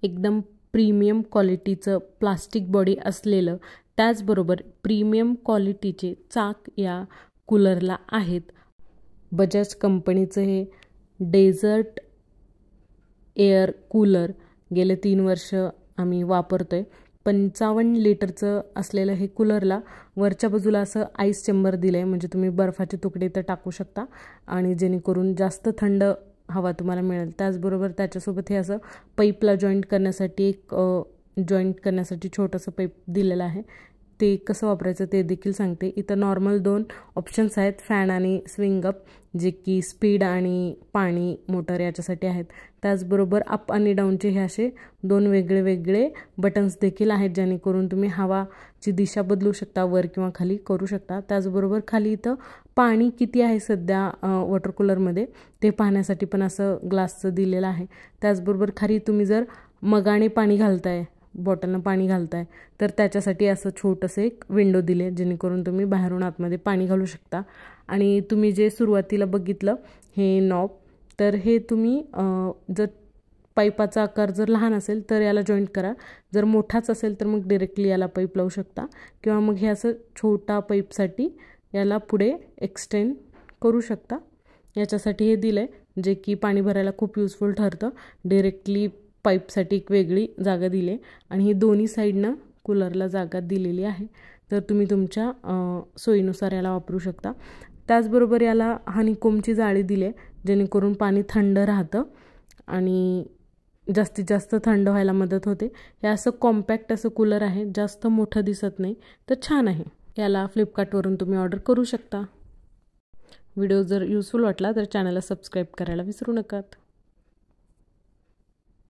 एकदम प्रीमियम क्वालिटीचं plastic body असलेलं, त्याचबरोबर प्रीमियम क्वालिटीचे चाक या कूलरला आहेत। बजाज कंपनीचं हे डेझर्ट एअर कूलर गेले 3 वर्ष आम्ही वापरतोय। 55 लिटरचं असलेलं हे कूलरला वरच्या बाजूला असं आईस चेंबर दिलं आहे, म्हणजे तुम्ही बर्फाचे तुकडे इथं टाकू शकता आणि जेणेकरून जास्त थंड हवा तुम्हाला मिळेल। त्याचबरोबर त्याच्यासोबत हे असं पाईपला जॉईंट करण्यासाठी छोटंसं पाईप दिलेलं आहे। ते कसं वापरायचं ते देखील सांगते। इथं नॉर्मल 2 ऑप्शन्स आहेत, फॅन आणि स्विंग अप, जे की स्पीड आणि पाणी मोटर याच्यासाठी आहेत। त्याचबरोबर अप आणि डाऊनचे हे असे 2 वेगळे बटन्स देखील आहेत, जेणेकरून तुम्ही हवाची दिशा बदलू शकता, वर किंवा खाली करू शकता। त्याचबरोबर खाली इथं पाणी किती आहे सध्या वॉटर कूलरमध्ये ते पाहण्यासाठी पण असं ग्लासचं दिलेलं आहे। त्याचबरोबर खाली तुम्ही जर मगाने पाणी घालताय, बॉटलनं पाणी घालताय, तर त्याच्यासाठी असं छोटंसं एक विंडो दिले, जेणेकरून तुम्ही बाहेरून आतमध्ये पाणी घालू शकता। आणि तुम्ही जे सुरुवातीला बघितलं हे नॉब, तर हे तुम्ही जर पाईपाचा आकार जर लहान असेल तर याला जॉईंट करा, जर मोठाच असेल तर मग डायरेक्टली याला पाईप लावू शकता, किंवा मग हे असं छोटा पाईपसाठी याला पुढे एक्सटेंड करू शकता। याच्यासाठी हे दिलं आहे, जे की पाणी भरायला खूप युजफुल ठरतं। डायरेक्टली पाईपसाठी एक वेगळी जागा दिली आहे आणि ही दोन्ही साईडनं कूलरला जागा दिलेली आहे, तर तुम्ही तुमच्या सोयीनुसार याला वापरू शकता। त्याचबरोबर याला हनीकोमची जाळी दिली आहे, जेणेकरून पाणी थंड राहतं आणि जास्तीत जास्त थंड व्हायला मदत होते। हे असं कॉम्पॅक्ट असं कूलर आहे, जास्त मोठं दिसत नाही, तर छान आहे। याला फ्लिपकार्टवरून तुम्ही ऑर्डर करू शकता। व्हिडिओ जर युजफुल वाटला तर चॅनलला सबस्क्राईब करायला विसरू नका।